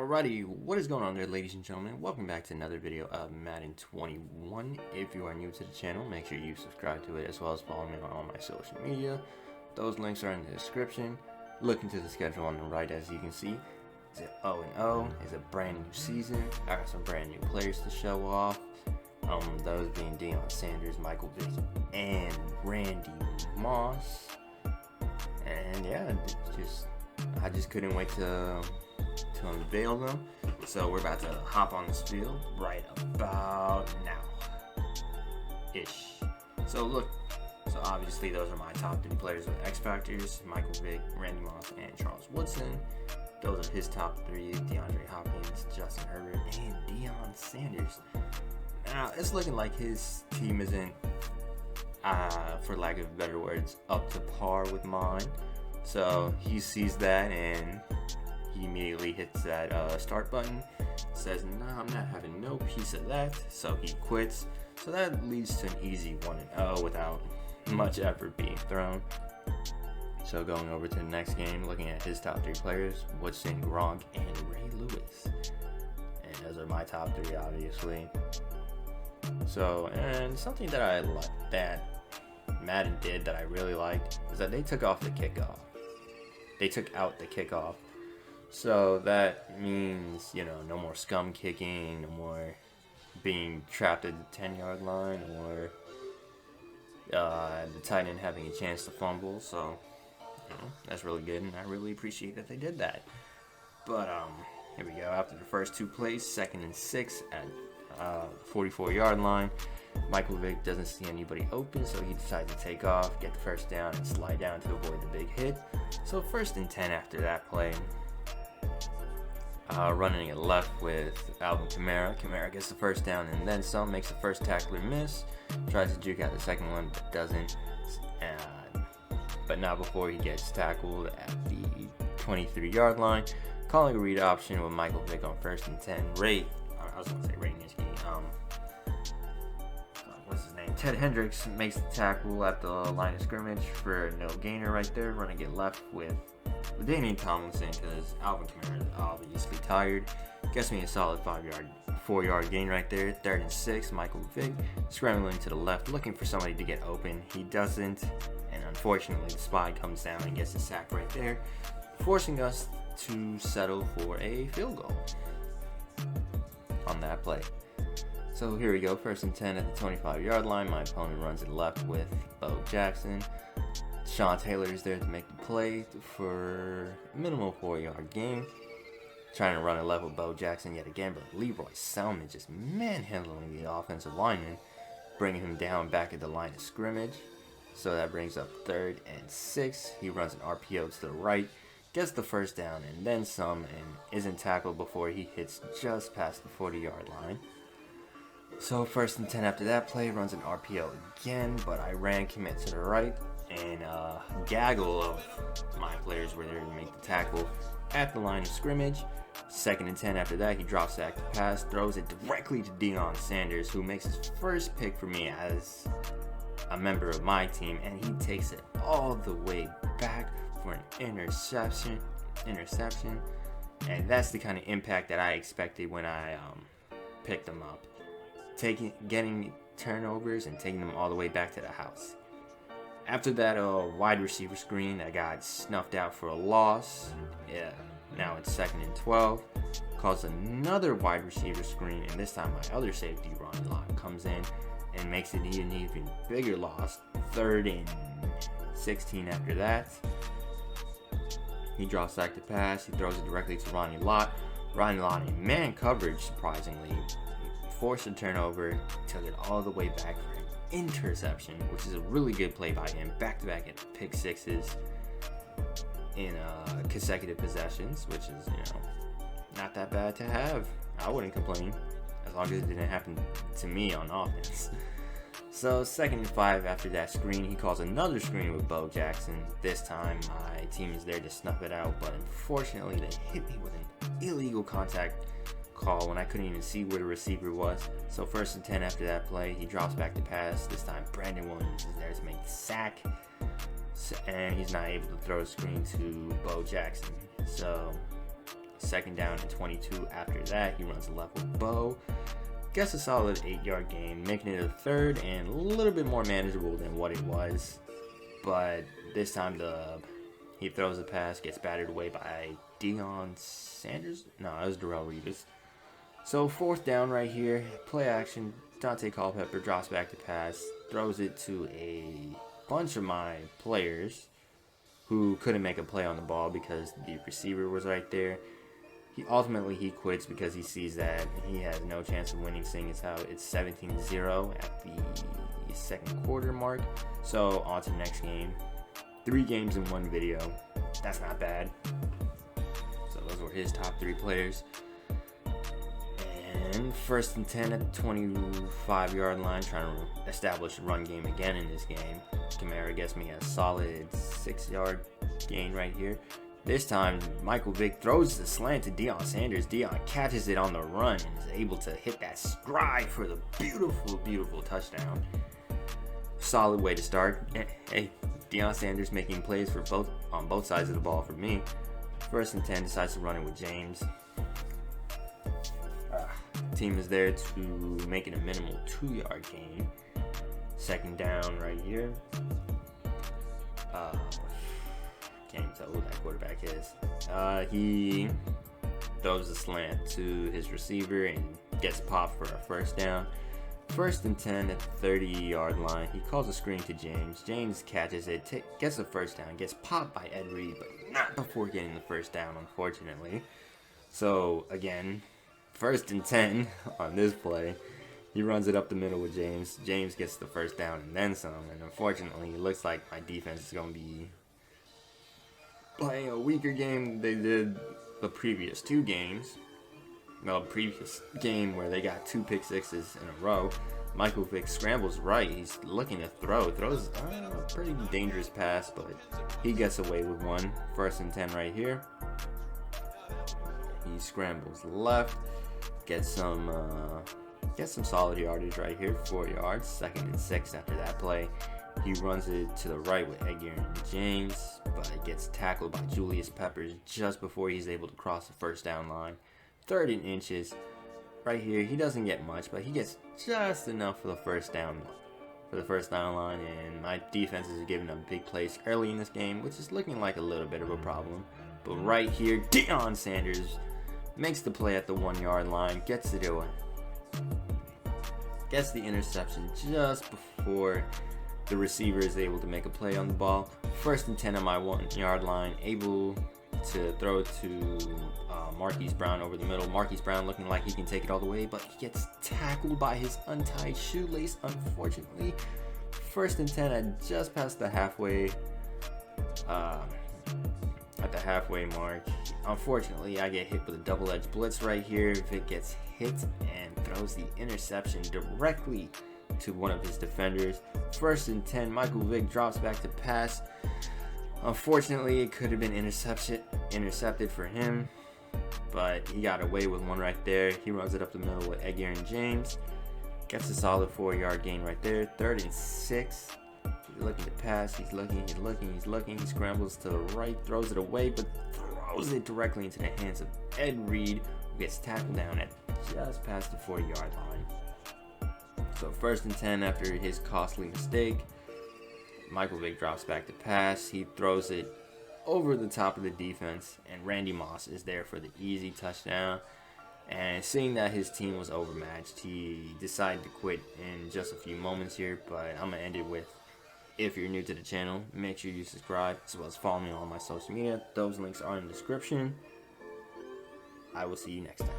Alrighty, what is going on there, ladies and gentlemen? Welcome back to another video of Madden 21. If you are new to the channel, make sure you subscribe to it as well as follow me on all my social media. Those links are in the description. Look into the schedule on the right, as you can see. It's 0-0. It's a brand new season. I got some brand new players to show off. Those being Deion Sanders, Michael Vick, and Randy Moss. And yeah, I just couldn't wait to unveil them. So we're about to hop on this field right about now ish. So obviously those are my top 3 players with X Factors: Michael Vick, Randy Moss, and Charles Woodson. Those are his top 3: DeAndre Hopkins, Justin Herbert, and Deion Sanders. Now it's looking like his team isn't, for lack of better words, up to par with mine. So he sees that and he immediately hits that start button, says, "Nah, I'm not having no piece of that," so he quits. So that leads to an easy 1-0 without much effort being thrown. So going over to the next game, looking at his top 3 players: Woodson, Gronk, and Ray Lewis. And those are my top 3, obviously. So, and something that I like that Madden did that I really liked is that they took off the kickoff. They took out the kickoff. So that means, no more scum kicking, no more being trapped at the 10-yard line, or the tight end having a chance to fumble. So, that's really good, and I really appreciate that they did that. But here we go. After the first 2 plays, 2nd and 6 at 44-yard line, Michael Vick doesn't see anybody open, so he decides to take off, get the first down, and slide down to avoid the big hit. So 1st and 10 after that play. Running it left with Alvin Kamara. Kamara gets the first down and then some, makes the first tackler miss, tries to juke out the second one, but doesn't. But not before he gets tackled at the 23-yard line. Calling a read option with Michael Vick on 1st and 10. What's his name? Ted Hendricks makes the tackle at the line of scrimmage for no gainer right there. Running it left with Deion Tomlinson, because Alvin Kamara is obviously tired. Gets me a solid 4-yard gain right there. 3rd and 6, Michael Vick scrambling to the left, looking for somebody to get open. He doesn't, and unfortunately the spy comes down and gets a sack right there, forcing us to settle for a field goal on that play. So here we go, 1st and 10 at the 25-yard line. My opponent runs it left with Bo Jackson. Sean Taylor is there to make the play for a minimal 4-yard gain. Trying to run it left with Bo Jackson yet again, but Leroy Selman just manhandling the offensive lineman, bringing him down back at the line of scrimmage. So that brings up 3rd and 6. He runs an RPO to the right, gets the first down and then some, and isn't tackled before he hits just past the 40-yard line. So 1st and 10 after that play, runs an RPO again, but Iran commits to the right, and a gaggle of my players were there to make the tackle at the line of scrimmage. 2nd and 10 after that, he drops back the pass, throws it directly to Deion Sanders, who makes his first pick for me as a member of my team, and he takes it all the way back for an interception, and that's the kind of impact that I expected when I picked him up. Getting turnovers and taking them all the way back to the house. After that wide receiver screen that got snuffed out for a loss, now it's 2nd and 12, calls another wide receiver screen, and this time my other safety, Ronnie Lott, comes in and makes it an even bigger loss. 3rd and 16 after that. He draws back the pass, he throws it directly to Ronnie Lott. Ronnie Lott in man coverage, surprisingly, forced a turnover, took it all the way back for an interception, which is a really good play by him. Back-to-back at pick sixes in consecutive possessions, which is, not that bad to have. I wouldn't complain, as long as it didn't happen to me on offense. So 2nd and 5 after that screen, he calls another screen with Bo Jackson. This time my team is there to snuff it out, but unfortunately they hit me with an illegal contact call when I couldn't even see where the receiver was. So 1st and 10 after that play, he drops back to pass. This time Brandon Williams is there to make the sack, and he's not able to throw a screen to Bo Jackson. So Second down and 22 after that. He runs a level bow. Gets a solid 8-yard gain, making it a third and a little bit more manageable than what it was. But this time he throws a pass, gets battered away by Deion Sanders. No, it was Darrell Revis. So 4th down right here, play action. Dante Culpepper drops back to pass, throws it to a bunch of my players who couldn't make a play on the ball because the receiver was right there. Ultimately he quits because he sees that he has no chance of winning, seeing as how it's 17-0 at the second quarter mark. So on to the next game. 3 games in 1 video. That's not bad. So those were his top 3 players. And 1st and 10 at the 25-yard line, trying to establish a run game again in this game. Kamara gets me a solid 6-yard gain right here. This time, Michael Vick throws the slant to Deion Sanders. Deion catches it on the run and is able to hit that stride for the beautiful, beautiful touchdown. Solid way to start. Hey, Deion Sanders making plays on both sides of the ball for me. 1st and 10, decides to run it with James. Team is there to make it a minimal 2-yard gain. 2nd down right here. Can't even tell who that quarterback is. He throws a slant to his receiver and gets popped for a 1st down. 1st and 10 at the 30-yard line. He calls a screen to James. James catches it, gets a 1st down, gets popped by Ed Reed, but not before getting the 1st down, unfortunately. So, again, 1st and 10 on this play. He runs it up the middle with James. James gets the 1st down and then some. And unfortunately, it looks like my defense is going to be playing a weaker game than they did the previous 2 games. Well, previous game where they got 2 pick sixes in a row. Michael Vick scrambles right. He's looking to throws a pretty dangerous pass, but he gets away with one. 1st and 10 right here. He scrambles left, gets some solid yardage right here, 4 yards. 2nd and 6 after that play. He runs it to the right with Edgar and James, but gets tackled by Julius Peppers just before he's able to cross the 1st down line. 3rd and inches. Right here, he doesn't get much, but he gets just enough for the 1st down line, and my defense is giving them big plays early in this game, which is looking like a little bit of a problem. But right here, Deion Sanders makes the play at the 1-yard line, gets it away. Gets the interception just before the receiver is able to make a play on the ball. 1st and 10 on my 1-yard line, able to throw it to Marquise Brown over the middle. Marquise Brown looking like he can take it all the way, but he gets tackled by his untied shoelace, unfortunately. 1st and 10 at just past the halfway mark. Unfortunately, I get hit with a double-edged blitz right here. Vick gets hit and throws the interception directly to one of his defenders. 1st and 10, Michael Vick drops back to pass. Unfortunately, it could have been intercepted for him, but he got away with one right there. He runs it up the middle with Edgar and James. Gets a solid 4-yard gain right there. 3rd and 6. He's looking to pass. He's looking. He scrambles to the right, throws it away, but throws it directly into the hands of Ed Reed, who gets tackled down at just past the 40-yard line. So 1st and 10 after his costly mistake. Michael Vick drops back to pass. He throws it over the top of the defense, and Randy Moss is there for the easy touchdown. And seeing that his team was overmatched, he decided to quit in just a few moments here. But I'm going to end it with, if you're new to the channel, make sure you subscribe, as well as follow me on my social media. Those links are in the description. I will see you next time.